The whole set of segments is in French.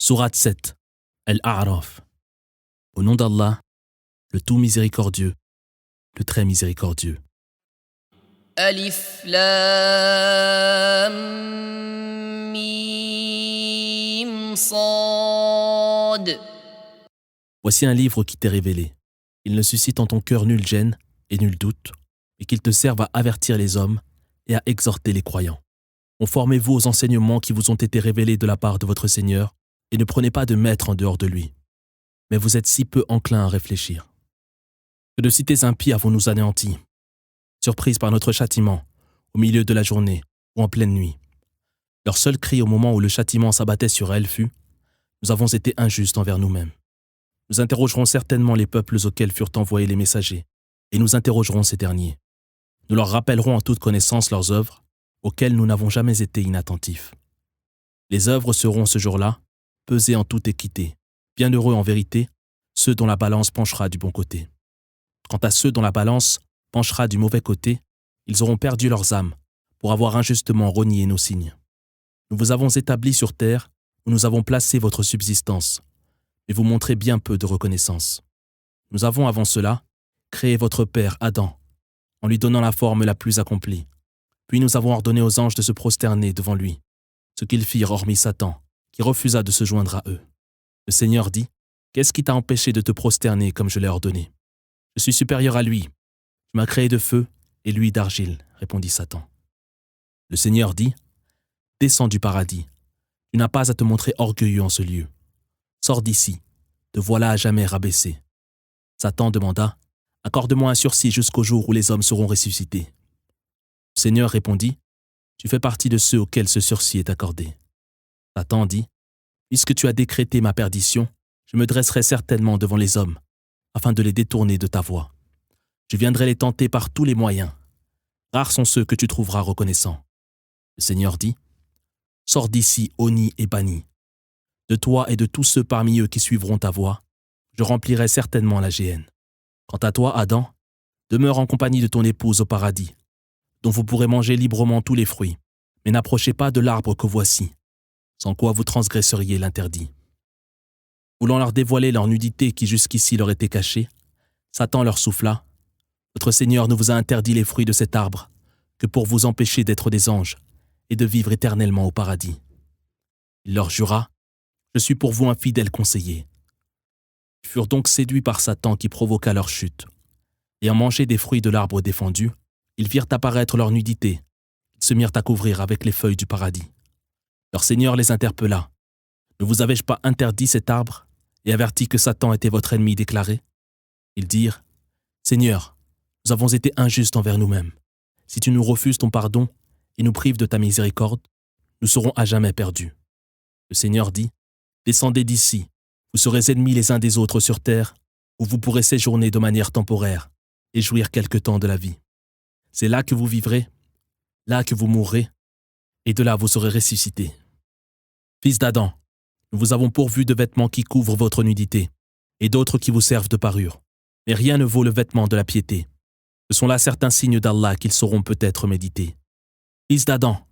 Sourate 7, Al-A'raf. Au nom d'Allah, le tout miséricordieux, le très miséricordieux. Alif Lam Mim Sad. Voici un livre qui t'est révélé. Il ne suscite en ton cœur nulle gêne et nul doute, et qu'il te serve à avertir les hommes et à exhorter les croyants. Conformez-vous aux enseignements qui vous ont été révélés de la part de votre Seigneur, et ne prenez pas de maître en dehors de lui. Mais vous êtes si peu enclin à réfléchir. Que de cités impies avons-nous anéantis, surprises par notre châtiment, au milieu de la journée ou en pleine nuit. Leur seul cri au moment où le châtiment s'abattait sur elles fut « Nous avons été injustes envers nous-mêmes ». Nous interrogerons certainement les peuples auxquels furent envoyés les messagers, et nous interrogerons ces derniers. Nous leur rappellerons en toute connaissance leurs œuvres, auxquelles nous n'avons jamais été inattentifs. Les œuvres seront ce jour-là pesées en toute équité. Bienheureux en vérité, ceux dont la balance penchera du bon côté. Quant à ceux dont la balance penchera du mauvais côté, ils auront perdu leurs âmes pour avoir injustement renié nos signes. Nous vous avons établis sur terre où nous avons placé votre subsistance, mais vous montrez bien peu de reconnaissance. Nous avons avant cela créé votre père Adam, en lui donnant la forme la plus accomplie. Puis nous avons ordonné aux anges de se prosterner devant lui, ce qu'ils firent hormis Satan, qui refusa de se joindre à eux. Le Seigneur dit, « Qu'est-ce qui t'a empêché de te prosterner comme je l'ai ordonné ? Je suis supérieur à lui. Tu m'as créé de feu et lui d'argile, répondit Satan. Le Seigneur dit, « Descends du paradis. Tu n'as pas à te montrer orgueilleux en ce lieu. Sors d'ici, te voilà à jamais rabaissé. » Satan demanda, « Accorde-moi un sursis jusqu'au jour où les hommes seront ressuscités. » Le Seigneur répondit, « Tu fais partie de ceux auxquels ce sursis est accordé. » Satan dit, « Puisque tu as décrété ma perdition, je me dresserai certainement devant les hommes, afin de les détourner de ta voie. Je viendrai les tenter par tous les moyens. Rares sont ceux que tu trouveras reconnaissants. » Le Seigneur dit, « Sors d'ici, honni et banni. De toi et de tous ceux parmi eux qui suivront ta voie, je remplirai certainement la géhenne. Quant à toi, Adam, demeure en compagnie de ton épouse au paradis, dont vous pourrez manger librement tous les fruits, mais n'approchez pas de l'arbre que voici, sans quoi vous transgresseriez l'interdit. » Voulant leur dévoiler leur nudité qui jusqu'ici leur était cachée, Satan leur souffla, « Votre Seigneur ne vous a interdit les fruits de cet arbre que pour vous empêcher d'être des anges et de vivre éternellement au paradis. » Il leur jura, « Je suis pour vous un fidèle conseiller. » Ils furent donc séduits par Satan qui provoqua leur chute. Ayant mangé des fruits de l'arbre défendu, ils virent apparaître leur nudité. Ils se mirent à couvrir avec les feuilles du paradis. Leur Seigneur les interpella. « Ne vous avais-je pas interdit cet arbre et averti que Satan était votre ennemi déclaré ?» Ils dirent, « Seigneur, nous avons été injustes envers nous-mêmes. Si tu nous refuses ton pardon et nous prives de ta miséricorde, nous serons à jamais perdus. » Le Seigneur dit, « Descendez d'ici, vous serez ennemis les uns des autres sur terre, où vous pourrez séjourner de manière temporaire et jouir quelque temps de la vie. C'est là que vous vivrez, là que vous mourrez, et de là vous serez ressuscités. Fils d'Adam, nous vous avons pourvu de vêtements qui couvrent votre nudité, et d'autres qui vous servent de parure. Mais rien ne vaut le vêtement de la piété. Ce sont là certains signes d'Allah qu'ils sauront peut-être méditer. Fils d'Adam,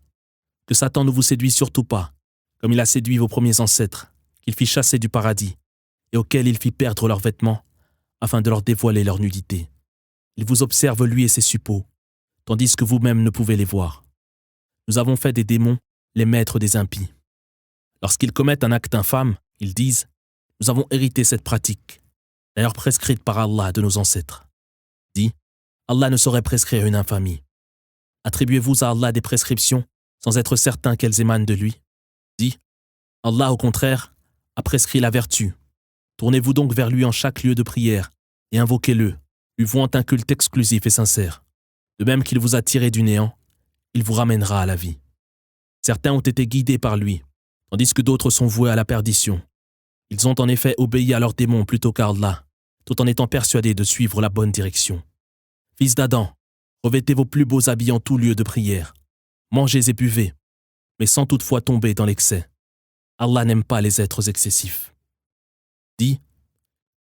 que Satan ne vous séduise surtout pas, comme il a séduit vos premiers ancêtres, qu'il fit chasser du paradis, et auxquels il fit perdre leurs vêtements, afin de leur dévoiler leur nudité. Il vous observe lui et ses suppôts, tandis que vous-même ne pouvez les voir. Nous avons fait des démons les maîtres des impies. Lorsqu'ils commettent un acte infâme, ils disent « Nous avons hérité cette pratique, d'ailleurs prescrite par Allah de nos ancêtres. » Dit « Allah ne saurait prescrire une infamie. Attribuez-vous à Allah des prescriptions sans être certain qu'elles émanent de lui. Dit « Allah, au contraire, a prescrit la vertu. Tournez-vous donc vers lui en chaque lieu de prière et invoquez-le, lui vouant un culte exclusif et sincère. De même qu'il vous a tiré du néant, il vous ramènera à la vie. Certains ont été guidés par lui, tandis que d'autres sont voués à la perdition. Ils ont en effet obéi à leurs démons plutôt qu'à Allah, tout en étant persuadés de suivre la bonne direction. Fils d'Adam, revêtez vos plus beaux habits en tout lieu de prière. Mangez et buvez, mais sans toutefois tomber dans l'excès. Allah n'aime pas les êtres excessifs. Dit,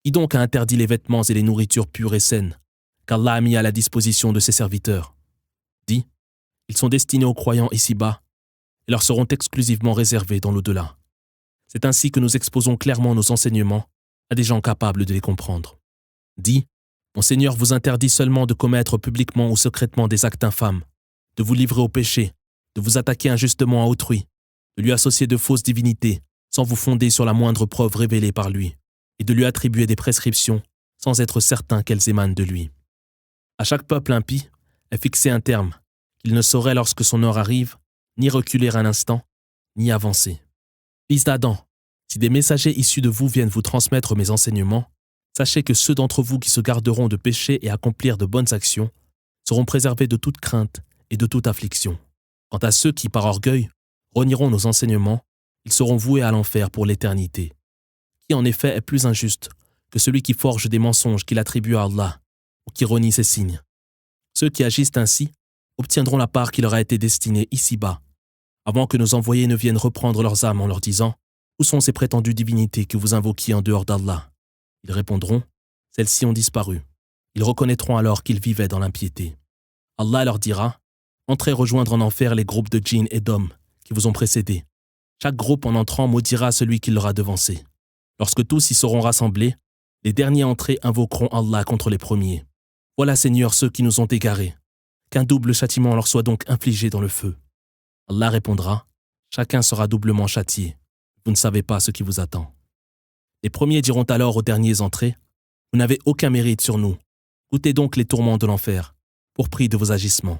qui donc a interdit les vêtements et les nourritures pures et saines qu'Allah a mis à la disposition de ses serviteurs? Dit, ils sont destinés aux croyants ici-bas et leur seront exclusivement réservés dans l'au-delà. C'est ainsi que nous exposons clairement nos enseignements à des gens capables de les comprendre. Dis, mon Seigneur vous interdit seulement de commettre publiquement ou secrètement des actes infâmes, de vous livrer au péché, de vous attaquer injustement à autrui, de lui associer de fausses divinités sans vous fonder sur la moindre preuve révélée par lui, et de lui attribuer des prescriptions sans être certain qu'elles émanent de lui. À chaque peuple impie est fixé un terme, qu'il ne saurait lorsque son heure arrive, ni reculer un instant, ni avancer. Fils d'Adam, si des messagers issus de vous viennent vous transmettre mes enseignements, sachez que ceux d'entre vous qui se garderont de pécher et accomplir de bonnes actions seront préservés de toute crainte et de toute affliction. Quant à ceux qui, par orgueil, renieront nos enseignements, ils seront voués à l'enfer pour l'éternité. Qui en effet est plus injuste que celui qui forge des mensonges qu'il attribue à Allah ou qui renie ses signes? Ceux qui agissent ainsi obtiendront la part qui leur a été destinée ici-bas, avant que nos envoyés ne viennent reprendre leurs âmes en leur disant « Où sont ces prétendues divinités que vous invoquiez en dehors d'Allah ?» Ils répondront « Celles-ci ont disparu. » Ils reconnaîtront alors qu'ils vivaient dans l'impiété. Allah leur dira « Entrez rejoindre en enfer les groupes de djinns et d'hommes qui vous ont précédés. Chaque groupe en entrant maudira celui qui leur a devancé. Lorsque tous y seront rassemblés, les derniers entrés invoqueront Allah contre les premiers. Voilà, Seigneur, ceux qui nous ont égarés. Qu'un double châtiment leur soit donc infligé dans le feu. » Allah répondra « Chacun sera doublement châtié. Vous ne savez pas ce qui vous attend. » Les premiers diront alors aux derniers entrés « Vous n'avez aucun mérite sur nous. Goûtez donc les tourments de l'enfer, pour prix de vos agissements. »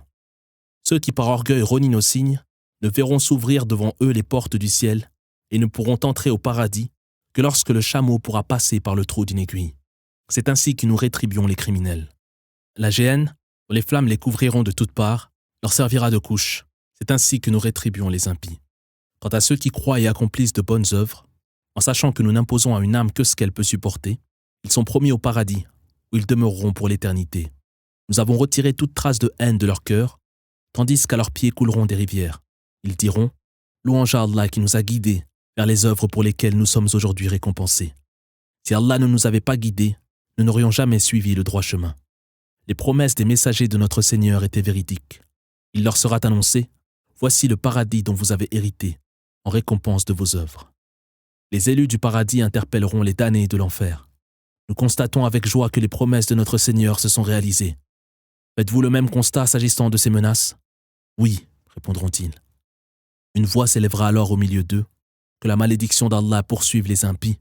Ceux qui par orgueil renient nos signes ne verront s'ouvrir devant eux les portes du ciel et ne pourront entrer au paradis que lorsque le chameau pourra passer par le trou d'une aiguille. C'est ainsi que nous rétribuons les criminels. La géhenne, dont les flammes les couvriront de toutes parts, leur servira de couche. C'est ainsi que nous rétribuons les impies. Quant à ceux qui croient et accomplissent de bonnes œuvres, en sachant que nous n'imposons à une âme que ce qu'elle peut supporter, ils sont promis au paradis, où ils demeureront pour l'éternité. Nous avons retiré toute trace de haine de leur cœur, tandis qu'à leurs pieds couleront des rivières. Ils diront « Louange à Allah qui nous a guidés vers les œuvres pour lesquelles nous sommes aujourd'hui récompensés. Si Allah ne nous avait pas guidés, nous n'aurions jamais suivi le droit chemin. » Les promesses des messagers de notre Seigneur étaient véridiques. Il leur sera annoncé « Voici le paradis dont vous avez hérité, en récompense de vos œuvres. » Les élus du paradis interpelleront les damnés de l'enfer. Nous constatons avec joie que les promesses de notre Seigneur se sont réalisées. Faites-vous le même constat s'agissant de ces menaces? Oui, répondront-ils. Une voix s'élèvera alors au milieu d'eux, que la malédiction d'Allah poursuive les impies,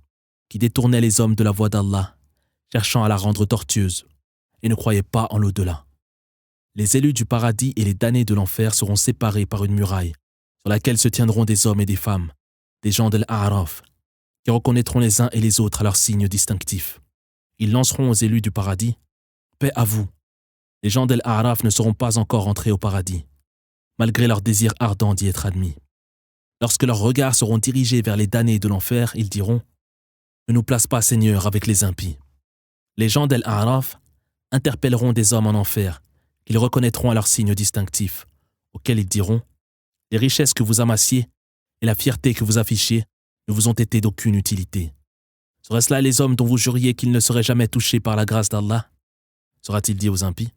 qui détournaient les hommes de la voie d'Allah, cherchant à la rendre tortueuse, et ne croyaient pas en l'au-delà. Les élus du paradis et les damnés de l'enfer seront séparés par une muraille, sur laquelle se tiendront des hommes et des femmes, des gens de l'A'raf, qui reconnaîtront les uns et les autres à leurs signes distinctifs. Ils lanceront aux élus du paradis « Paix à vous !» Les gens d'El A'raf ne seront pas encore entrés au paradis, malgré leur désir ardent d'y être admis. Lorsque leurs regards seront dirigés vers les damnés de l'enfer, ils diront « Ne nous place pas, Seigneur, avec les impies. » Les gens d'El A'raf interpelleront des hommes en enfer, qu'ils reconnaîtront à leurs signes distinctifs, auxquels ils diront « Les richesses que vous amassiez et la fierté que vous affichiez ne vous ont été d'aucune utilité. Seraient-ce là les hommes dont vous juriez qu'ils ne seraient jamais touchés par la grâce d'Allah? Sera-t-il dit aux impies?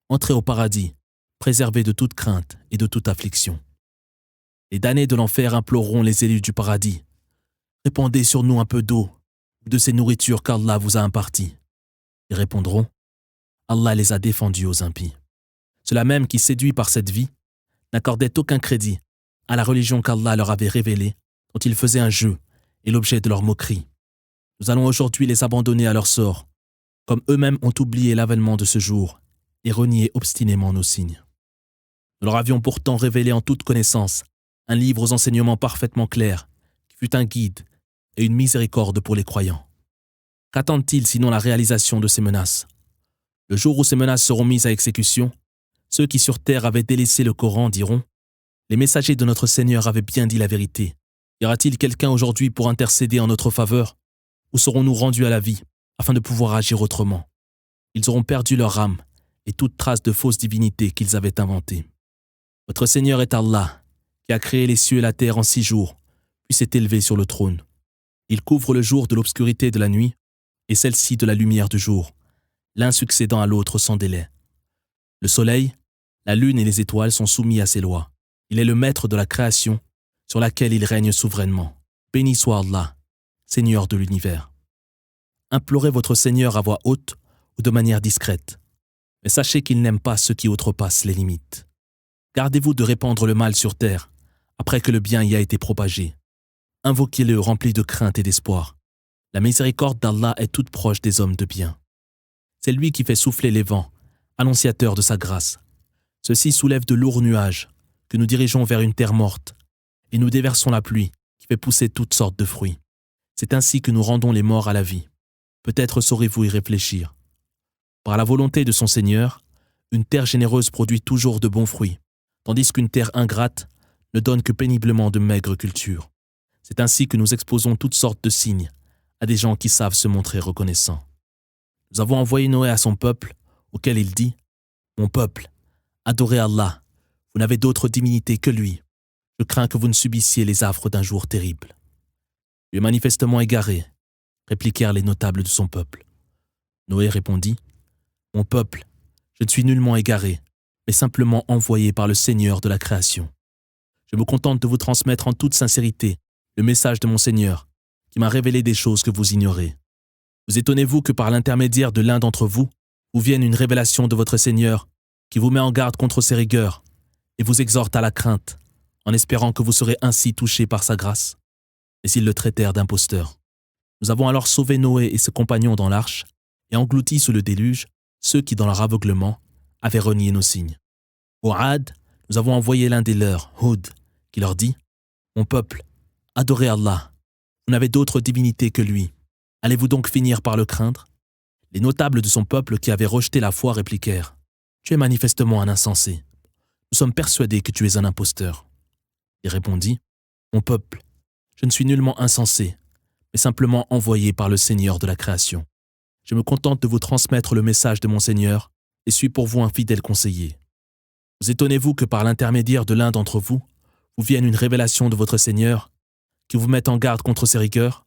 Entrez au paradis, préservés de toute crainte et de toute affliction. Les damnés de l'enfer imploreront les élus du paradis. Répandez sur nous un peu d'eau, ou de ces nourritures qu'Allah vous a imparties. Ils répondront, Allah les a défendus aux impies. Ceux-là même qui, séduits par cette vie, n'accordaient aucun crédit à la religion qu'Allah leur avait révélée, dont ils faisaient un jeu et l'objet de leur moquerie. Nous allons aujourd'hui les abandonner à leur sort, comme eux-mêmes ont oublié l'avènement de ce jour et renié obstinément nos signes. Nous leur avions pourtant révélé en toute connaissance un livre aux enseignements parfaitement clairs, qui fut un guide et une miséricorde pour les croyants. Qu'attendent-ils sinon la réalisation de ces menaces? Le jour où ces menaces seront mises à exécution, ceux qui sur terre avaient délaissé le Coran diront « Les messagers de notre Seigneur avaient bien dit la vérité. Y aura-t-il quelqu'un aujourd'hui pour intercéder en notre faveur? Ou serons-nous rendus à la vie afin de pouvoir agir autrement? » Ils auront perdu leur âme et toute trace de fausses divinités qu'ils avaient inventées. Votre Seigneur est Allah, qui a créé les cieux et la terre en 6 jours, puis s'est élevé sur le trône. Il couvre le jour de l'obscurité de la nuit et celle-ci de la lumière du jour, l'un succédant à l'autre sans délai. Le soleil, la lune et les étoiles sont soumis à ses lois. Il est le maître de la création, sur laquelle il règne souverainement. Béni soit Allah, Seigneur de l'univers. Implorez votre Seigneur à voix haute ou de manière discrète, mais sachez qu'il n'aime pas ceux qui outrepassent les limites. Gardez-vous de répandre le mal sur terre, après que le bien y a été propagé. Invoquez-le rempli de crainte et d'espoir. La miséricorde d'Allah est toute proche des hommes de bien. C'est lui qui fait souffler les vents, annonciateur de sa grâce. Ceux-ci soulèvent de lourds nuages, que nous dirigeons vers une terre morte, et nous déversons la pluie, qui fait pousser toutes sortes de fruits. C'est ainsi que nous rendons les morts à la vie. Peut-être saurez-vous y réfléchir. Par la volonté de son Seigneur, une terre généreuse produit toujours de bons fruits, tandis qu'une terre ingrate ne donne que péniblement de maigres cultures. C'est ainsi que nous exposons toutes sortes de signes à des gens qui savent se montrer reconnaissants. Nous avons envoyé Noé à son peuple, auquel il dit « Mon peuple, adorez Allah, vous n'avez d'autre divinité que lui. Je crains que vous ne subissiez les affres d'un jour terrible. » Tu es manifestement égaré, répliquèrent les notables de son peuple. Noé répondit « Mon peuple, je ne suis nullement égaré, mais simplement envoyé par le Seigneur de la création. Je me contente de vous transmettre en toute sincérité le message de mon Seigneur, qui m'a révélé des choses que vous ignorez. Vous étonnez-vous que par l'intermédiaire de l'un d'entre vous, vous vienne une révélation de votre Seigneur, qui vous met en garde contre ses rigueurs, et vous exhorte à la crainte, en espérant que vous serez ainsi touchés par sa grâce. Mais ils le traitèrent d'imposteur. Nous avons alors sauvé Noé et ses compagnons dans l'arche, et englouti sous le déluge ceux qui, dans leur aveuglement, avaient renié nos signes. Au Had, nous avons envoyé l'un des leurs, Hud, qui leur dit « Mon peuple, adorez Allah, vous n'avez d'autre divinité que lui. Allez-vous donc finir par le craindre ?» Les notables de son peuple qui avaient rejeté la foi répliquèrent « Tu es manifestement un insensé. Nous sommes persuadés que tu es un imposteur. » Il répondit « Mon peuple, je ne suis nullement insensé, mais simplement envoyé par le Seigneur de la création. Je me contente de vous transmettre le message de mon Seigneur et suis pour vous un fidèle conseiller. Vous étonnez-vous que par l'intermédiaire de l'un d'entre vous, vous vienne une révélation de votre Seigneur qui vous mette en garde contre ses rigueurs?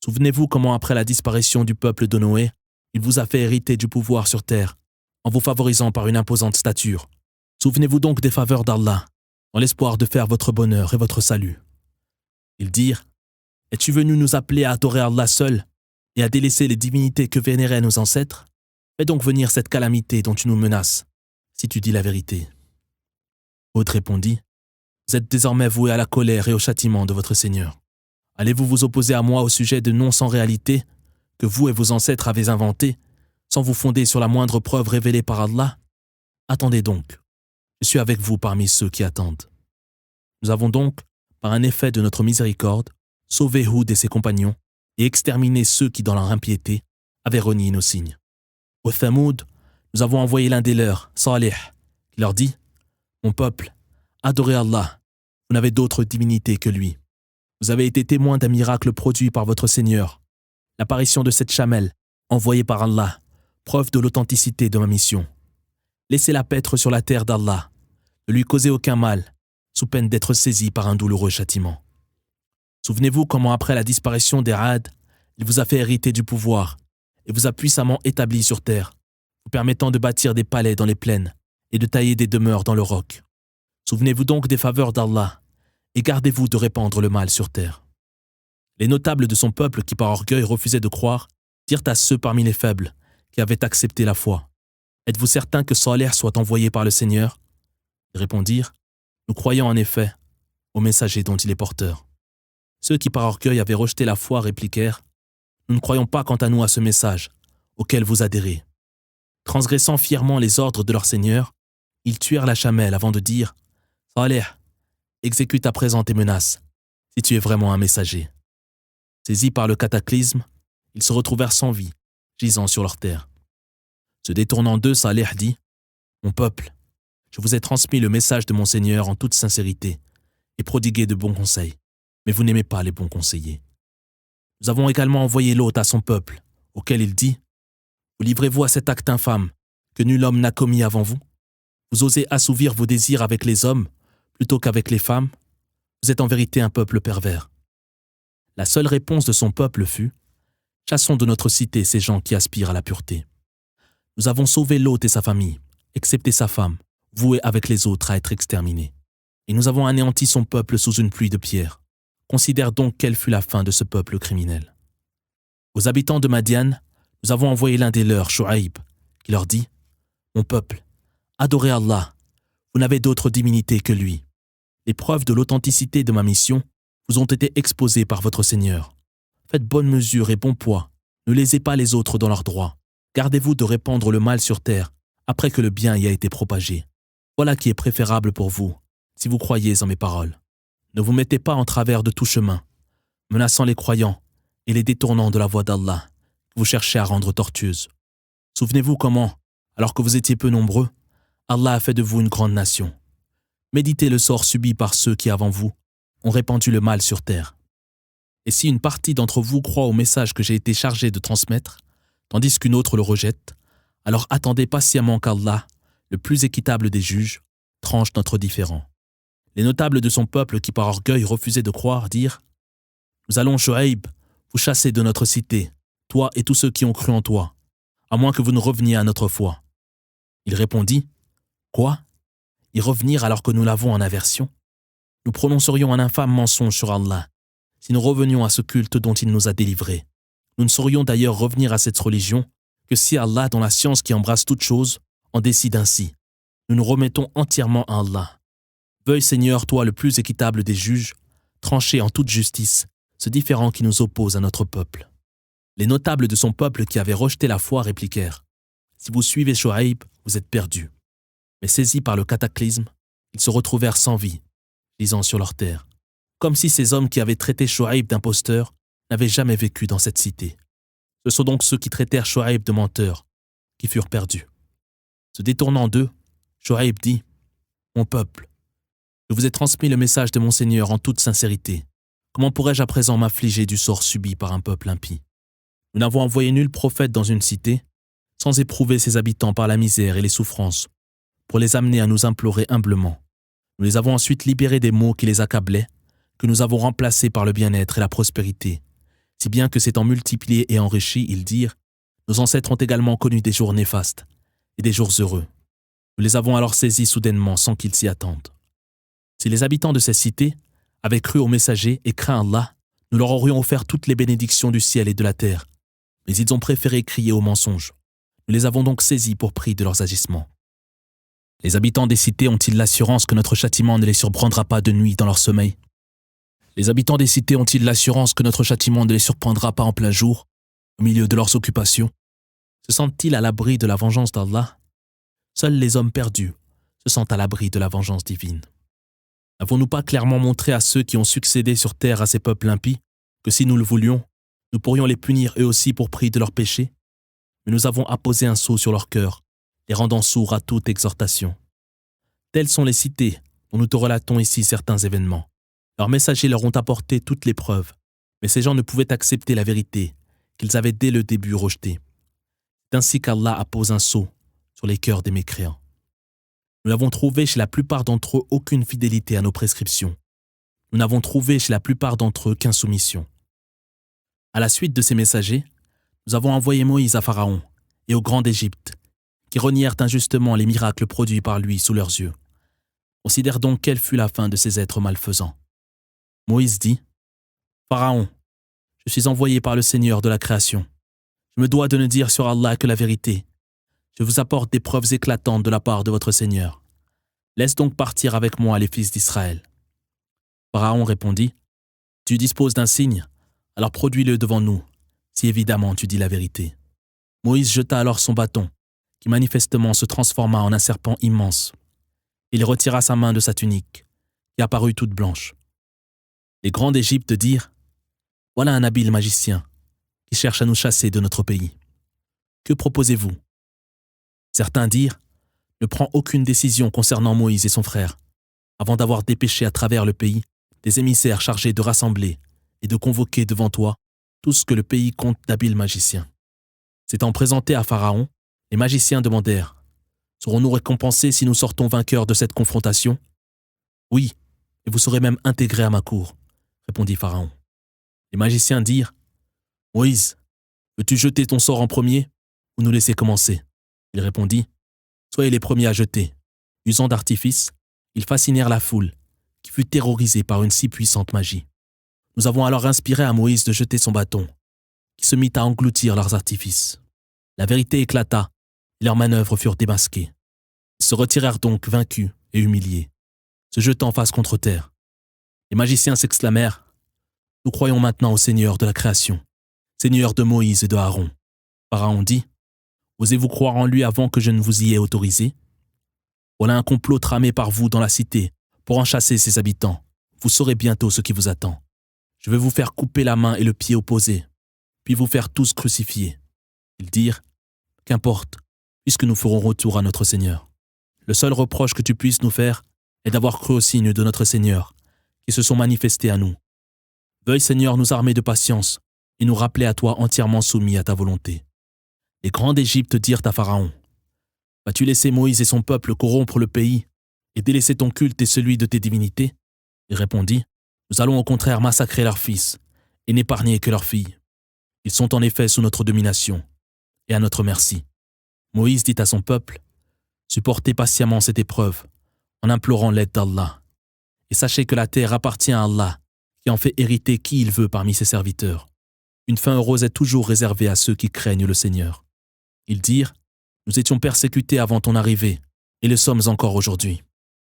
Souvenez-vous comment après la disparition du peuple de Noé, il vous a fait hériter du pouvoir sur terre, en vous favorisant par une imposante stature. Souvenez-vous donc des faveurs d'Allah, dans l'espoir de faire votre bonheur et votre salut. » Ils dirent « Es-tu venu nous appeler à adorer Allah seul et à délaisser les divinités que vénéraient nos ancêtres? Fais donc venir cette calamité dont tu nous menaces, si tu dis la vérité. » Hud répondit « Vous êtes désormais voués à la colère et au châtiment de votre Seigneur. Allez-vous vous opposer à moi au sujet de noms sans réalité que vous et vos ancêtres avez inventés, sans vous fonder sur la moindre preuve révélée par Allah? Attendez donc, je suis avec vous parmi ceux qui attendent. » Nous avons donc, par un effet de notre miséricorde, sauvé Hud et ses compagnons et exterminé ceux qui, dans leur impiété, avaient renié nos signes. Au Thamoud, nous avons envoyé l'un des leurs, Salih, qui leur dit « Mon peuple, adorez Allah, vous n'avez d'autre divinité que lui. Vous avez été témoins d'un miracle produit par votre Seigneur, l'apparition de cette chamelle, envoyée par Allah, preuve de l'authenticité de ma mission. Laissez-la paître sur la terre d'Allah, ne lui causez aucun mal, sous peine d'être saisi par un douloureux châtiment. Souvenez-vous comment après la disparition des Had, il vous a fait hériter du pouvoir et vous a puissamment établi sur terre, vous permettant de bâtir des palais dans les plaines et de tailler des demeures dans le roc. Souvenez-vous donc des faveurs d'Allah et gardez-vous de répandre le mal sur terre. » Les notables de son peuple qui par orgueil refusaient de croire dirent à ceux parmi les faibles qui avaient accepté la foi « Êtes-vous certain que Salih soit envoyé par le Seigneur ?» Ils répondirent « Nous croyons en effet au messager dont il est porteur. » Ceux qui par orgueil avaient rejeté la foi répliquèrent « Nous ne croyons pas quant à nous à ce message auquel vous adhérez. » Transgressant fièrement les ordres de leur Seigneur, ils tuèrent la chamelle avant de dire « Salih, exécute à présent tes menaces, si tu es vraiment un messager. » Saisis par le cataclysme, ils se retrouvèrent sans vie, gisant sur leur terre. Se détournant d'eux, Salih dit « Mon peuple, je vous ai transmis le message de mon Seigneur en toute sincérité et prodigué de bons conseils, mais vous n'aimez pas les bons conseillers. Nous avons également envoyé Lot à son peuple, auquel il dit « Vous livrez-vous à cet acte infâme que nul homme n'a commis avant vous? Vous osez assouvir vos désirs avec les hommes plutôt qu'avec les femmes? Vous êtes en vérité un peuple pervers. » La seule réponse de son peuple fut « Chassons de notre cité ces gens qui aspirent à la pureté. » Nous avons sauvé Lot et sa famille, excepté sa femme, vouée avec les autres à être exterminée. Et nous avons anéanti son peuple sous une pluie de pierres. Considère donc quelle fut la fin de ce peuple criminel. Aux habitants de Madian, nous avons envoyé l'un des leurs, Shu'aib, qui leur dit « Mon peuple, adorez Allah, vous n'avez d'autre divinité que lui. Les preuves de l'authenticité de ma mission vous ont été exposées par votre Seigneur. Faites bonne mesure et bon poids, ne lésez pas les autres dans leurs droits. Gardez-vous de répandre le mal sur terre après que le bien y a été propagé. Voilà qui est préférable pour vous, si vous croyez en mes paroles. Ne vous mettez pas en travers de tout chemin, menaçant les croyants et les détournant de la voie d'Allah, que vous cherchez à rendre tortueuse. Souvenez-vous comment, alors que vous étiez peu nombreux, Allah a fait de vous une grande nation. Méditez le sort subi par ceux qui, avant vous, ont répandu le mal sur terre. Et si une partie d'entre vous croit au message que j'ai été chargé de transmettre, tandis qu'une autre le rejette, alors attendez patiemment qu'Allah, le plus équitable des juges, tranche notre différend. » Les notables de son peuple qui par orgueil refusaient de croire dirent « Nous allons, Shu'aib, vous chasser de notre cité, toi et tous ceux qui ont cru en toi, à moins que vous ne reveniez à notre foi. » Il répondit « Quoi ? Y revenir alors que nous l'avons en aversion ? Nous prononcerions un infâme mensonge sur Allah, si nous revenions à ce culte dont il nous a délivrés. Nous ne saurions d'ailleurs revenir à cette religion que si Allah, dans la science qui embrasse toutes choses, en décide ainsi. Nous nous remettons entièrement à Allah. Veuille Seigneur, toi le plus équitable des juges, trancher en toute justice ce différend qui nous oppose à notre peuple. » Les notables de son peuple qui avaient rejeté la foi répliquèrent « Si vous suivez Shu'aib, vous êtes perdus. » Mais saisis par le cataclysme, ils se retrouvèrent sans vie, gisant sur leur terre, comme si ces hommes qui avaient traité Shu'aib d'imposteur n'avaient jamais vécu dans cette cité. Ce sont donc ceux qui traitèrent Shu'aib de menteur, qui furent perdus. Se détournant d'eux, Shu'aib dit « Mon peuple, je vous ai transmis le message de mon Seigneur en toute sincérité. Comment pourrais-je à présent m'affliger du sort subi par un peuple impie ? Nous n'avons envoyé nul prophète dans une cité, sans éprouver ses habitants par la misère et les souffrances, pour les amener à nous implorer humblement. Nous les avons ensuite libérés des maux qui les accablaient, que nous avons remplacés par le bien-être et la prospérité, si bien que s'étant multipliés et enrichis, ils dirent « Nos ancêtres ont également connu des jours néfastes et des jours heureux. Nous les avons alors saisis soudainement sans qu'ils s'y attendent. » Si les habitants de ces cités avaient cru aux messagers et craint Allah, nous leur aurions offert toutes les bénédictions du ciel et de la terre. Mais ils ont préféré crier au mensonge. Nous les avons donc saisis pour prix de leurs agissements. Les habitants des cités ont-ils l'assurance que notre châtiment ne les surprendra pas de nuit dans leur sommeil ? Les habitants des cités ont-ils l'assurance que notre châtiment ne les surprendra pas en plein jour, au milieu de leurs occupations ? Se sentent-ils à l'abri de la vengeance d'Allah ? Seuls les hommes perdus se sentent à l'abri de la vengeance divine. N'avons-nous pas clairement montré à ceux qui ont succédé sur terre à ces peuples impies que si nous le voulions, nous pourrions les punir eux aussi pour prix de leurs péchés ? Mais nous avons apposé un sceau sur leur cœur, les rendant sourds à toute exhortation. Telles sont les cités dont nous te relatons ici certains événements. Leurs messagers leur ont apporté toutes les preuves, mais ces gens ne pouvaient accepter la vérité qu'ils avaient dès le début rejetée. C'est ainsi qu'Allah appose un sceau sur les cœurs des mécréants. Nous n'avons trouvé chez la plupart d'entre eux aucune fidélité à nos prescriptions. Nous n'avons trouvé chez la plupart d'entre eux qu'insoumission. À la suite de ces messagers, nous avons envoyé Moïse à Pharaon et aux grands d'Égypte, qui renièrent injustement les miracles produits par lui sous leurs yeux. Considère donc quelle fut la fin de ces êtres malfaisants. Moïse dit « Pharaon, je suis envoyé par le Seigneur de la création. Je me dois de ne dire sur Allah que la vérité. Je vous apporte des preuves éclatantes de la part de votre Seigneur. Laisse donc partir avec moi les fils d'Israël. » Pharaon répondit « Tu disposes d'un signe, alors produis-le devant nous, si évidemment tu dis la vérité. » Moïse jeta alors son bâton, qui manifestement se transforma en un serpent immense. Il retira sa main de sa tunique, qui apparut toute blanche. Les grands d'Égypte dirent « Voilà un habile magicien, qui cherche à nous chasser de notre pays. Que proposez-vous » Certains dirent « Ne prends aucune décision concernant Moïse et son frère, avant d'avoir dépêché à travers le pays des émissaires chargés de rassembler et de convoquer devant toi tout ce que le pays compte d'habiles magiciens. » S'étant présentés à Pharaon, les magiciens demandèrent « Serons-nous récompensés si nous sortons vainqueurs de cette confrontation ?»« Oui, et vous serez même intégrés à ma cour, » répondit Pharaon. Les magiciens dirent « Moïse, veux-tu jeter ton sort en premier ou nous laisser commencer ?» Il répondit « Soyez les premiers à jeter. » Usant d'artifice, ils fascinèrent la foule, qui fut terrorisée par une si puissante magie. Nous avons alors inspiré à Moïse de jeter son bâton, qui se mit à engloutir leurs artifices. La vérité éclata, et leurs manœuvres furent démasquées. Ils se retirèrent donc vaincus et humiliés, se jetant face contre terre. Les magiciens s'exclamèrent : « Nous croyons maintenant au Seigneur de la création, Seigneur de Moïse et de Aaron. » Pharaon dit : « Osez-vous croire en lui avant que je ne vous y ai autorisé ? Voilà un complot tramé par vous dans la cité pour en chasser ses habitants. Vous saurez bientôt ce qui vous attend. Je vais vous faire couper la main et le pied opposés, puis vous faire tous crucifier. » Ils dirent : « Qu'importe, puisque nous ferons retour à notre Seigneur. Le seul reproche que tu puisses nous faire est d'avoir cru aux signes de notre Seigneur, qui se sont manifestés à nous. Veuille, Seigneur, nous armer de patience et nous rappeler à toi entièrement soumis à ta volonté. » Les grands d'Égypte dirent à Pharaon : « Vas-tu laisser Moïse et son peuple corrompre le pays et délaisser ton culte et celui de tes divinités ? » Il répondit : « Nous allons au contraire massacrer leurs fils et n'épargner que leurs filles. Ils sont en effet sous notre domination et à notre merci. » Moïse dit à son peuple : « Supportez patiemment cette épreuve en implorant l'aide d'Allah. Et sachez que la terre appartient à Allah, qui en fait hériter qui il veut parmi ses serviteurs. Une fin heureuse est toujours réservée à ceux qui craignent le Seigneur. » Ils dirent : « Nous étions persécutés avant ton arrivée, et le sommes encore aujourd'hui. »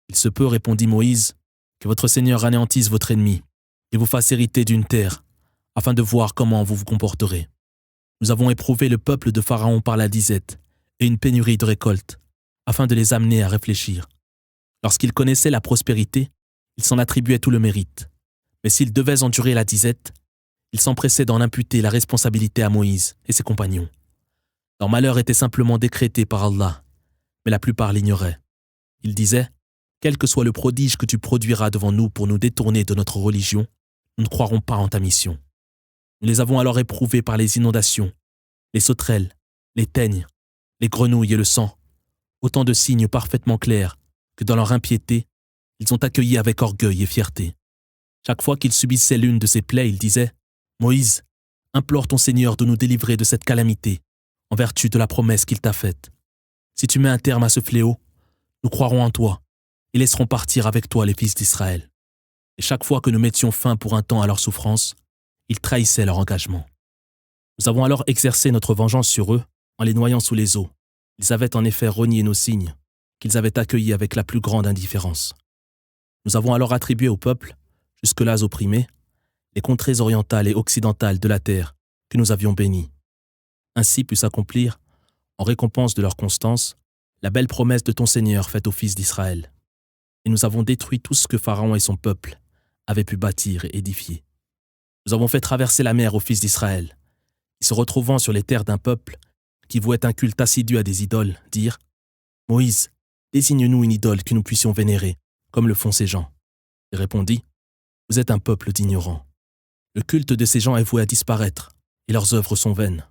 « Il se peut, répondit Moïse, que votre Seigneur anéantisse votre ennemi et vous fasse hériter d'une terre, afin de voir comment vous vous comporterez. Nous avons éprouvé le peuple de Pharaon par la disette et une pénurie de récoltes, afin de les amener à réfléchir. Lorsqu'ils connaissaient la prospérité, ils s'en attribuaient tout le mérite. Mais s'ils devaient endurer la disette, ils s'empressaient d'en imputer la responsabilité à Moïse et ses compagnons. Leur malheur était simplement décrété par Allah, mais la plupart l'ignoraient. Ils disaient : « Quel que soit le prodige que tu produiras devant nous pour nous détourner de notre religion, nous ne croirons pas en ta mission. » Nous les avons alors éprouvés par les inondations, les sauterelles, les teignes, les grenouilles et le sang, autant de signes parfaitement clairs que dans leur impiété, ils ont accueilli avec orgueil et fierté. Chaque fois qu'ils subissaient l'une de ces plaies, ils disaient : « Moïse, implore ton Seigneur de nous délivrer de cette calamité, en vertu de la promesse qu'il t'a faite. Si tu mets un terme à ce fléau, nous croirons en toi et laisserons partir avec toi les fils d'Israël. » Et chaque fois que nous mettions fin pour un temps à leur souffrance, ils trahissaient leur engagement. Nous avons alors exercé notre vengeance sur eux en les noyant sous les eaux. Ils avaient en effet renié nos signes, qu'ils avaient accueillis avec la plus grande indifférence. Nous avons alors attribué au peuple, jusque-là opprimés, les contrées orientales et occidentales de la terre que nous avions bénies. Ainsi put s'accomplir, en récompense de leur constance, la belle promesse de ton Seigneur faite aux fils d'Israël. Et nous avons détruit tout ce que Pharaon et son peuple avaient pu bâtir et édifier. Nous avons fait traverser la mer aux fils d'Israël, qui, se retrouvant sur les terres d'un peuple qui vouait un culte assidu à des idoles, dirent : « Moïse, désigne-nous une idole que nous puissions vénérer, comme le font ces gens. » Il répondit : « Vous êtes un peuple d'ignorants. Le culte de ces gens est voué à disparaître, et leurs œuvres sont vaines. »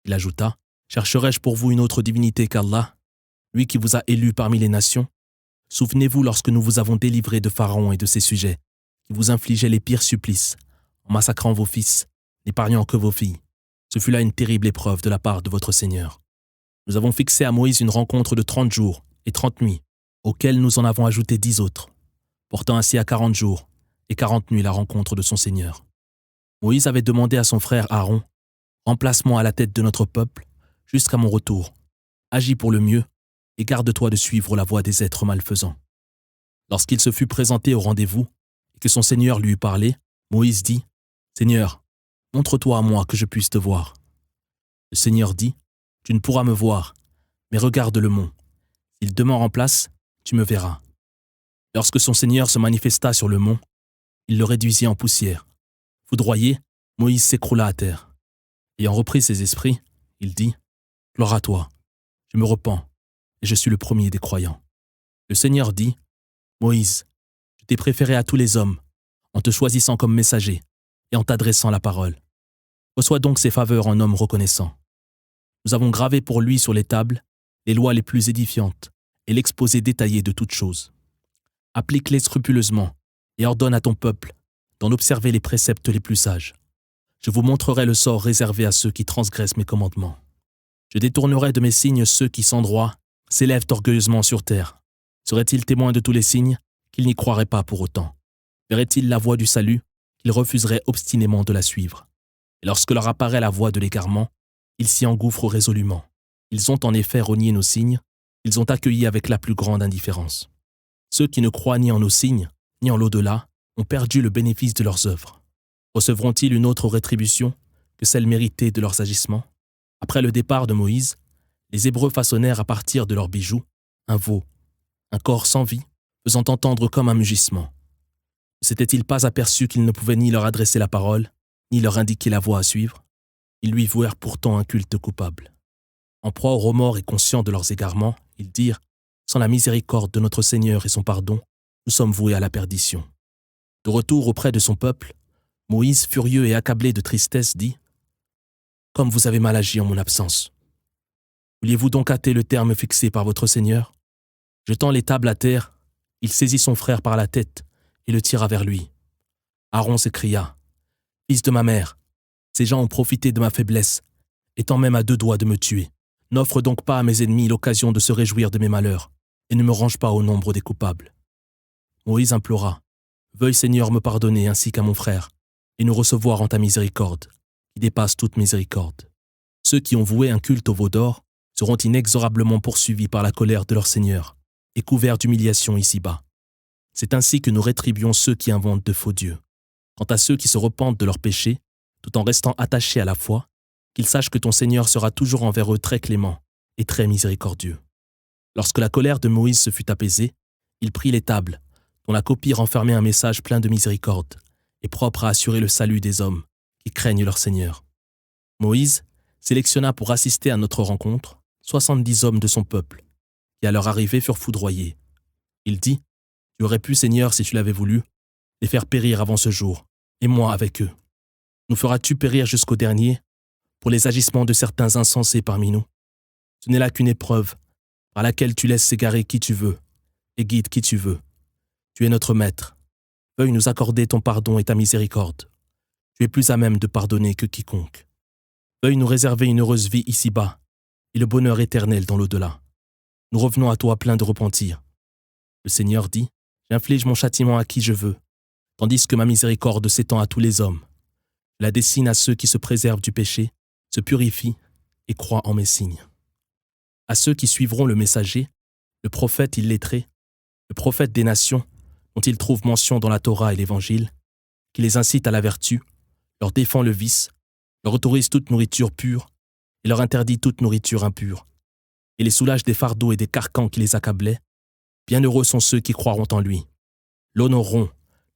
Il ajouta : « Chercherai-je pour vous une autre divinité qu'Allah, lui qui vous a élus parmi les nations ? Souvenez-vous lorsque nous vous avons délivré de Pharaon et de ses sujets, qui vous infligeaient les pires supplices, en massacrant vos fils, n'épargnant que vos filles. Ce fut là une terrible épreuve de la part de votre Seigneur. Nous avons fixé à Moïse une rencontre de 30 jours et 30 nuits, auxquelles nous en avons ajouté 10 autres, portant ainsi à 40 jours et 40 nuits la rencontre de son Seigneur. Moïse avait demandé à son frère Aaron : « Remplace-moi à la tête de notre peuple, jusqu'à mon retour. Agis pour le mieux, et garde-toi de suivre la voie des êtres malfaisants. » Lorsqu'il se fut présenté au rendez-vous, et que son Seigneur lui eut parlé, Moïse dit : « Seigneur, montre-toi à moi que je puisse te voir. » Le Seigneur dit : « Tu ne pourras me voir, mais regarde le mont. S'il demeure en place, tu me verras. » Lorsque son Seigneur se manifesta sur le mont, il le réduisit en poussière. Foudroyé, Moïse s'écroula à terre. Ayant repris ses esprits, il dit : « Gloire à toi, je me repens, et je suis le premier des croyants. » Le Seigneur dit : « Moïse, je t'ai préféré à tous les hommes, en te choisissant comme messager et en t'adressant la parole. Reçois donc ses faveurs en homme reconnaissant. Nous avons gravé pour lui sur les tables les lois les plus édifiantes et l'exposé détaillé de toutes choses. Applique-les scrupuleusement et ordonne à ton peuple d'en observer les préceptes les plus sages. Je vous montrerai le sort réservé à ceux qui transgressent mes commandements. Je détournerai de mes signes ceux qui, sans droit, s'élèvent orgueilleusement sur terre. Seraient-ils témoins de tous les signes qu'ils n'y croiraient pas pour autant? Verraient-ils la voie du salut qu'ils refuseraient obstinément de la suivre. Et lorsque leur apparaît la voie de l'égarement, ils s'y engouffrent résolument. Ils ont en effet renié nos signes, ils ont accueilli avec la plus grande indifférence. Ceux qui ne croient ni en nos signes, ni en l'au-delà, ont perdu le bénéfice de leurs œuvres. Recevront-ils une autre rétribution que celle méritée de leurs agissements? Après le départ de Moïse, les Hébreux façonnèrent à partir de leurs bijoux un veau, un corps sans vie, faisant entendre comme un mugissement. Ne s'étaient-ils pas aperçus qu'ils ne pouvaient ni leur adresser la parole, ni leur indiquer la voie à suivre? Ils lui vouèrent pourtant un culte coupable. En proie au remords et conscients de leurs égarements, ils dirent « Sans la miséricorde de notre Seigneur et son pardon, nous sommes voués à la perdition. » De retour auprès de son peuple, Moïse, furieux et accablé de tristesse, dit « Comme vous avez mal agi en mon absence. Vouliez-vous donc hâter le terme fixé par votre Seigneur ?» Jetant les tables à terre, il saisit son frère par la tête et le tira vers lui. Aaron s'écria « Fils de ma mère, ces gens ont profité de ma faiblesse, étant même à 2 doigts de me tuer. N'offre donc pas à mes ennemis l'occasion de se réjouir de mes malheurs, et ne me range pas au nombre des coupables. » Moïse implora « Veuille Seigneur me pardonner ainsi qu'à mon frère, et nous recevoir en ta miséricorde, qui dépasse toute miséricorde. Ceux qui ont voué un culte au veau d'or seront inexorablement poursuivis par la colère de leur Seigneur, et couverts d'humiliation ici-bas. C'est ainsi que nous rétribuons ceux qui inventent de faux dieux. Quant à ceux qui se repentent de leurs péchés, tout en restant attachés à la foi, qu'ils sachent que ton Seigneur sera toujours envers eux très clément et très miséricordieux. » Lorsque la colère de Moïse se fut apaisée, il prit les tables, dont la copie renfermait un message plein de miséricorde et propre à assurer le salut des hommes qui craignent leur Seigneur. Moïse sélectionna pour assister à notre rencontre 70 hommes de son peuple, qui à leur arrivée furent foudroyés. Il dit « Tu aurais pu, Seigneur, si tu l'avais voulu, les faire périr avant ce jour, et moi avec eux. Nous feras-tu périr jusqu'au dernier pour les agissements de certains insensés parmi nous? Ce n'est là qu'une épreuve par laquelle tu laisses s'égarer qui tu veux et guides qui tu veux. Tu es notre maître. Veuille nous accorder ton pardon et ta miséricorde. Tu es plus à même de pardonner que quiconque. Veuille nous réserver une heureuse vie ici-bas et le bonheur éternel dans l'au-delà. Nous revenons à toi pleins de repentir. » Le Seigneur dit « J'inflige mon châtiment à qui je veux, tandis que ma miséricorde s'étend à tous les hommes. Je la dessine à ceux qui se préservent du péché, se purifient et croient en mes signes. À ceux qui suivront le messager, le prophète illettré, le prophète des nations, dont ils trouvent mention dans la Torah et l'Évangile, qui les incite à la vertu, leur défend le vice, leur autorise toute nourriture pure et leur interdit toute nourriture impure, et les soulage des fardeaux et des carcans qui les accablaient. Bienheureux sont ceux qui croiront en lui, l'honoreront,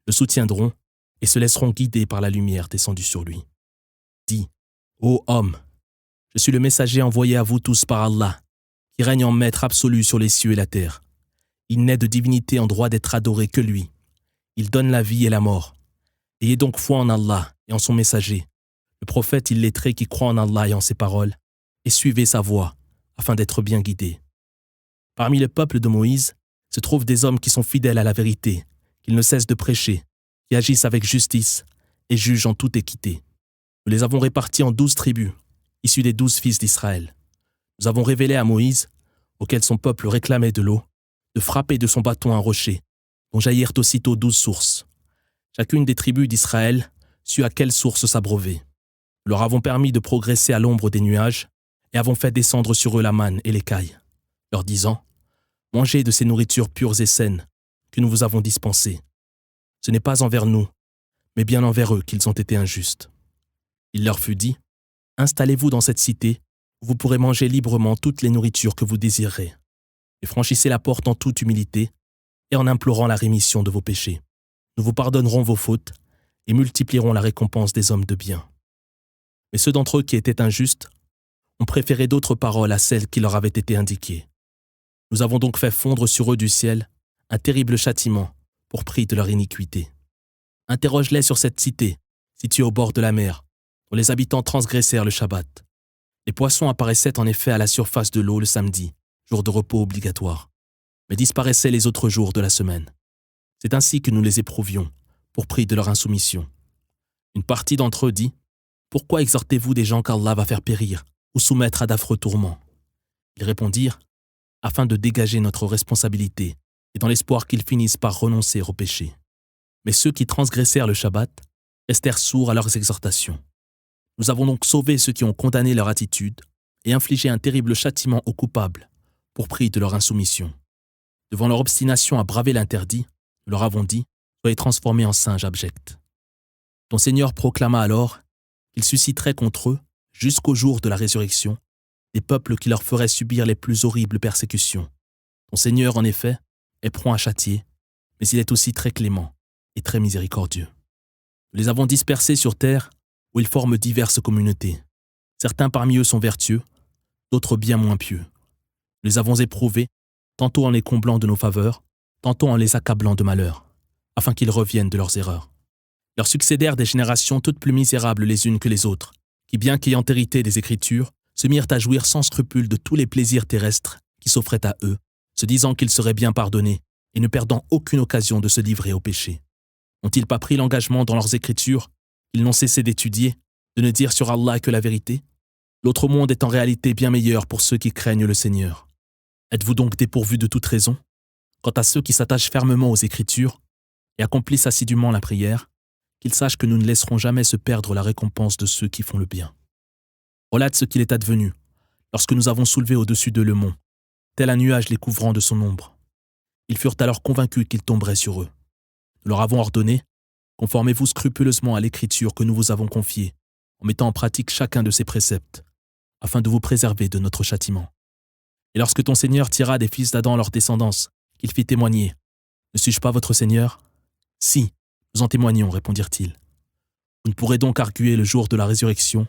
le soutiendront et se laisseront guider par la lumière descendue sur lui. Dis, ô homme, je suis le messager envoyé à vous tous par Allah, qui règne en maître absolu sur les cieux et la terre. Il n'est de divinité en droit d'être adoré que lui. Il donne la vie et la mort. Ayez donc foi en Allah et en son messager, le prophète illettré qui croit en Allah et en ses paroles, et suivez sa voie, afin d'être bien guidé. Parmi le peuple de Moïse se trouvent des hommes qui sont fidèles à la vérité, qu'ils ne cessent de prêcher, qui agissent avec justice et jugent en toute équité. Nous les avons répartis en 12 tribus, issues des 12 fils d'Israël. Nous avons révélé à Moïse, auquel son peuple réclamait de l'eau, de frapper de son bâton un rocher, dont jaillirent aussitôt 12 sources. Chacune des tribus d'Israël sut à quelle source s'abreuver. Nous leur avons permis de progresser à l'ombre des nuages et avons fait descendre sur eux la manne et l'écaille, leur disant « Mangez de ces nourritures pures et saines que nous vous avons dispensées. Ce n'est pas envers nous, mais bien envers eux qu'ils ont été injustes. » Il leur fut dit « Installez-vous dans cette cité où vous pourrez manger librement toutes les nourritures que vous désirerez, et franchissez la porte en toute humilité et en implorant la rémission de vos péchés. Nous vous pardonnerons vos fautes et multiplierons la récompense des hommes de bien. » Mais ceux d'entre eux qui étaient injustes ont préféré d'autres paroles à celles qui leur avaient été indiquées. Nous avons donc fait fondre sur eux du ciel un terrible châtiment pour prix de leur iniquité. Interroge-les sur cette cité, située au bord de la mer, dont les habitants transgressèrent le Shabbat. Les poissons apparaissaient en effet à la surface de l'eau le samedi, jour de repos obligatoire, mais disparaissaient les autres jours de la semaine. C'est ainsi que nous les éprouvions, pour prix de leur insoumission. Une partie d'entre eux dit « Pourquoi exhortez-vous des gens qu'Allah va faire périr ou soumettre à d'affreux tourments ?» Ils répondirent « Afin de dégager notre responsabilité et dans l'espoir qu'ils finissent par renoncer au péché. » Mais ceux qui transgressèrent le Shabbat restèrent sourds à leurs exhortations. Nous avons donc sauvé ceux qui ont condamné leur attitude et infligé un terrible châtiment aux coupables pour prix de leur insoumission. Devant leur obstination à braver l'interdit, nous leur avons dit « Soyez transformés en singes abjects ». Ton Seigneur proclama alors qu'il susciterait contre eux, jusqu'au jour de la résurrection, des peuples qui leur feraient subir les plus horribles persécutions. Ton Seigneur, en effet, est prompt à châtier, mais il est aussi très clément et très miséricordieux. Nous les avons dispersés sur terre, où ils forment diverses communautés. Certains parmi eux sont vertueux, d'autres bien moins pieux. Nous les avons éprouvés, tantôt en les comblant de nos faveurs, tantôt en les accablant de malheur, afin qu'ils reviennent de leurs erreurs. Leur succédèrent des générations toutes plus misérables les unes que les autres, qui, bien qu'ayant hérité des Écritures, se mirent à jouir sans scrupule de tous les plaisirs terrestres qui s'offraient à eux, se disant qu'ils seraient bien pardonnés et ne perdant aucune occasion de se livrer au péché. N'ont-ils pas pris l'engagement dans leurs Écritures qu'ils n'ont cessé d'étudier, de ne dire sur Allah que la vérité? L'autre monde est en réalité bien meilleur pour ceux qui craignent le Seigneur. Êtes-vous donc dépourvus de toute raison? Quant à ceux qui s'attachent fermement aux Écritures et accomplissent assidûment la prière, qu'ils sachent que nous ne laisserons jamais se perdre la récompense de ceux qui font le bien. Relate ce qu'il est advenu, lorsque nous avons soulevé au-dessus d'eux le mont, tel un nuage les couvrant de son ombre. Ils furent alors convaincus qu'il tomberait sur eux. Nous leur avons ordonné, conformez-vous scrupuleusement à l'écriture que nous vous avons confiée, en mettant en pratique chacun de ses préceptes, afin de vous préserver de notre châtiment. Et lorsque ton Seigneur tira des fils d'Adam leur descendance, qu'il fit témoigner, ne suis-je pas votre Seigneur? Si, nous en témoignons, répondirent-ils. Vous ne pourrez donc arguer le jour de la résurrection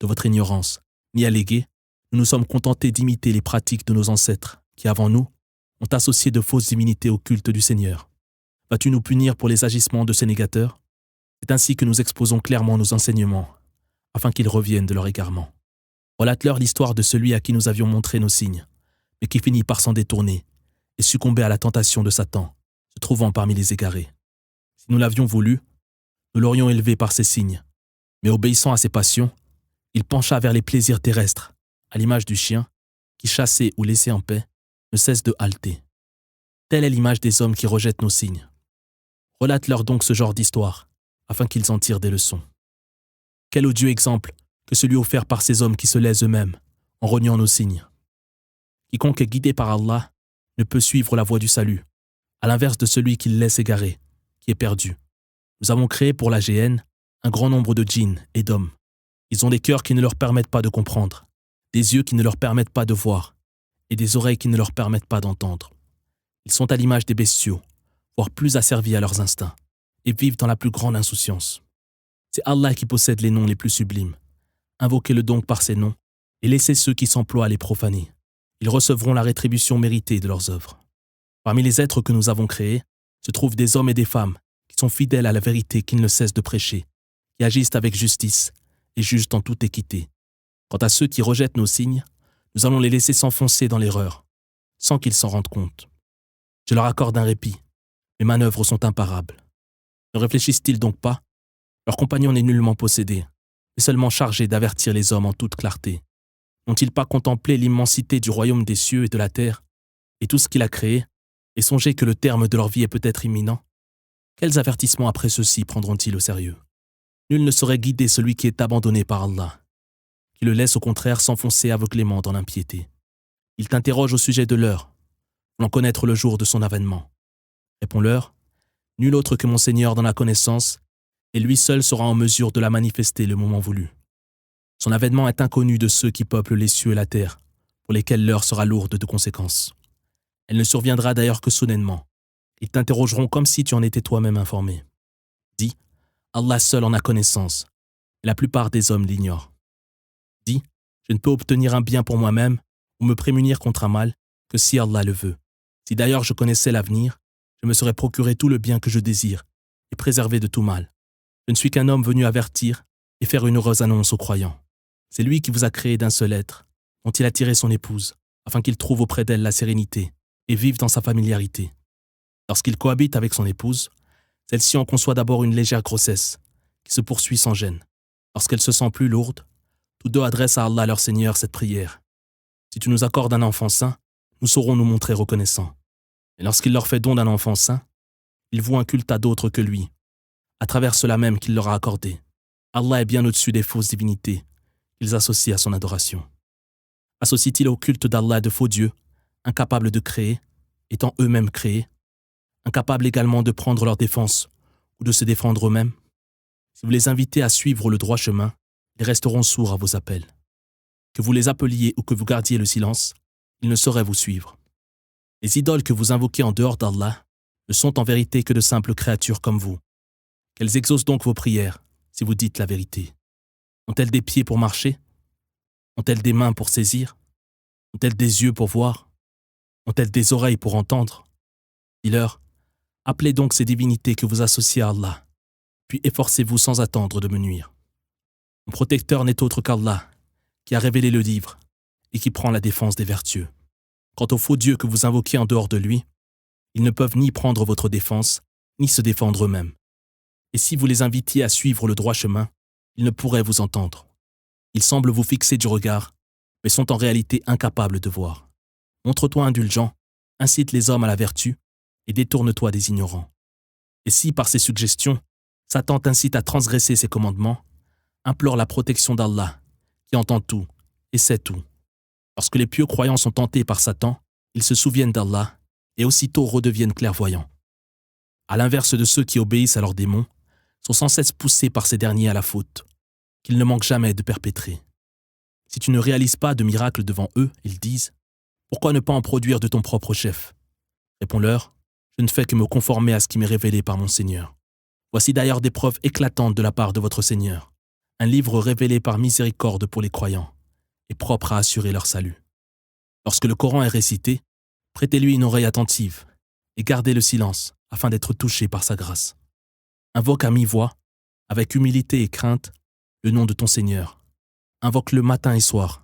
de votre ignorance, ni alléguer, nous nous sommes contentés d'imiter les pratiques de nos ancêtres, qui avant nous, ont associé de fausses divinités au culte du Seigneur. Vas-tu nous punir pour les agissements de ces négateurs? C'est ainsi que nous exposons clairement nos enseignements, afin qu'ils reviennent de leur égarement. Relate-leur l'histoire de celui à qui nous avions montré nos signes, mais qui finit par s'en détourner et succomber à la tentation de Satan, se trouvant parmi les égarés. Si nous l'avions voulu, nous l'aurions élevé par ses signes, mais obéissant à ses passions, il pencha vers les plaisirs terrestres, à l'image du chien, qui, chassé ou laissé en paix, ne cesse de halter. Telle est l'image des hommes qui rejettent nos signes. Relate-leur donc ce genre d'histoire, afin qu'ils en tirent des leçons. Quel odieux exemple que celui offert par ces hommes qui se lèsent eux-mêmes, en reniant nos signes. Quiconque est guidé par Allah ne peut suivre la voie du salut, à l'inverse de celui qui le laisse égarer, qui est perdu. Nous avons créé pour la géhenne un grand nombre de djinns et d'hommes. Ils ont des cœurs qui ne leur permettent pas de comprendre, des yeux qui ne leur permettent pas de voir, et des oreilles qui ne leur permettent pas d'entendre. Ils sont à l'image des bestiaux, voire plus asservis à leurs instincts, et vivent dans la plus grande insouciance. C'est Allah qui possède les noms les plus sublimes. Invoquez-le donc par ces noms, et laissez ceux qui s'emploient à les profaner. Ils recevront la rétribution méritée de leurs œuvres. Parmi les êtres que nous avons créés, se trouvent des hommes et des femmes qui sont fidèles à la vérité qu'ils ne cessent de prêcher, qui agissent avec justice et jugent en toute équité. Quant à ceux qui rejettent nos signes, nous allons les laisser s'enfoncer dans l'erreur, sans qu'ils s'en rendent compte. Je leur accorde un répit. Mes manœuvres sont imparables. Ne réfléchissent-ils donc pas? Leur compagnon n'est nullement possédé, mais seulement chargé d'avertir les hommes en toute clarté. N'ont-ils pas contemplé l'immensité du royaume des cieux et de la terre, et tout ce qu'il a créé, et songé que le terme de leur vie est peut-être imminent? Quels avertissements après ceux-ci prendront-ils au sérieux? Nul ne saurait guider celui qui est abandonné par Allah, qui le laisse au contraire s'enfoncer aveuglément dans l'impiété. Il t'interroge au sujet de l'heure, voulant connaître le jour de son avènement. Réponds-leur, nul autre que mon Seigneur dans la connaissance, et lui seul sera en mesure de la manifester le moment voulu. Son avènement est inconnu de ceux qui peuplent les cieux et la terre, pour lesquels l'heure sera lourde de conséquences. Elle ne surviendra d'ailleurs que soudainement. Ils t'interrogeront comme si tu en étais toi-même informé. Dis, Allah seul en a connaissance, et la plupart des hommes l'ignorent. Dis, je ne peux obtenir un bien pour moi-même ou me prémunir contre un mal que si Allah le veut. Si d'ailleurs je connaissais l'avenir, je me serais procuré tout le bien que je désire et préservé de tout mal. Je ne suis qu'un homme venu avertir et faire une heureuse annonce aux croyants. C'est lui qui vous a créé d'un seul être, dont il a tiré son épouse, afin qu'il trouve auprès d'elle la sérénité et vive dans sa familiarité. Lorsqu'il cohabite avec son épouse, celle-ci en conçoit d'abord une légère grossesse, qui se poursuit sans gêne. Lorsqu'elle se sent plus lourde, tous deux adressent à Allah leur Seigneur cette prière. Si tu nous accordes un enfant sain, nous saurons nous montrer reconnaissants. Et lorsqu'il leur fait don d'un enfant sain, ils vouent un culte à d'autres que lui, à travers cela même qu'il leur a accordé. Allah est bien au-dessus des fausses divinités qu'ils associent à son adoration. Associent-ils au culte d'Allah de faux dieux, incapables de créer, étant eux-mêmes créés, incapables également de prendre leur défense ou de se défendre eux-mêmes? Si vous les invitez à suivre le droit chemin, ils resteront sourds à vos appels. Que vous les appeliez ou que vous gardiez le silence, ils ne sauraient vous suivre. Les idoles que vous invoquez en dehors d'Allah ne sont en vérité que de simples créatures comme vous. Qu'elles exaucent donc vos prières, si vous dites la vérité. Ont-elles des pieds pour marcher? Ont-elles des mains pour saisir? Ont-elles des yeux pour voir? Ont-elles des oreilles pour entendre? Dis-leur, appelez donc ces divinités que vous associez à Allah, puis efforcez-vous sans attendre de me nuire. Mon protecteur n'est autre qu'Allah, qui a révélé le livre et qui prend la défense des vertueux. Quant aux faux dieux que vous invoquez en dehors de lui, ils ne peuvent ni prendre votre défense, ni se défendre eux-mêmes. Et si vous les invitiez à suivre le droit chemin, ils ne pourraient vous entendre. Ils semblent vous fixer du regard, mais sont en réalité incapables de voir. Montre-toi indulgent, incite les hommes à la vertu, et détourne-toi des ignorants. Et si, par ses suggestions, Satan t'incite à transgresser ses commandements, implore la protection d'Allah, qui entend tout et sait tout. Lorsque les pieux croyants sont tentés par Satan, ils se souviennent d'Allah et aussitôt redeviennent clairvoyants. À l'inverse de ceux qui obéissent à leurs démons, sont sans cesse poussés par ces derniers à la faute, qu'ils ne manquent jamais de perpétrer. Si tu ne réalises pas de miracle devant eux, ils disent « Pourquoi ne pas en produire de ton propre chef ?» Réponds-leur « Je ne fais que me conformer à ce qui m'est révélé par mon Seigneur. Voici d'ailleurs des preuves éclatantes de la part de votre Seigneur, un livre révélé par miséricorde pour les croyants, et propre à assurer leur salut. Lorsque le Coran est récité, prêtez-lui une oreille attentive et gardez le silence afin d'être touché par sa grâce. Invoque à mi-voix, avec humilité et crainte, le nom de ton Seigneur. Invoque-le matin et soir,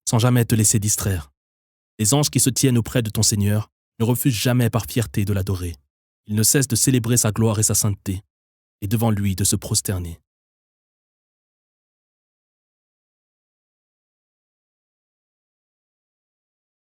sans jamais te laisser distraire. Les anges qui se tiennent auprès de ton Seigneur ne refusent jamais par fierté de l'adorer. Ils ne cessent de célébrer sa gloire et sa sainteté, et devant lui de se prosterner.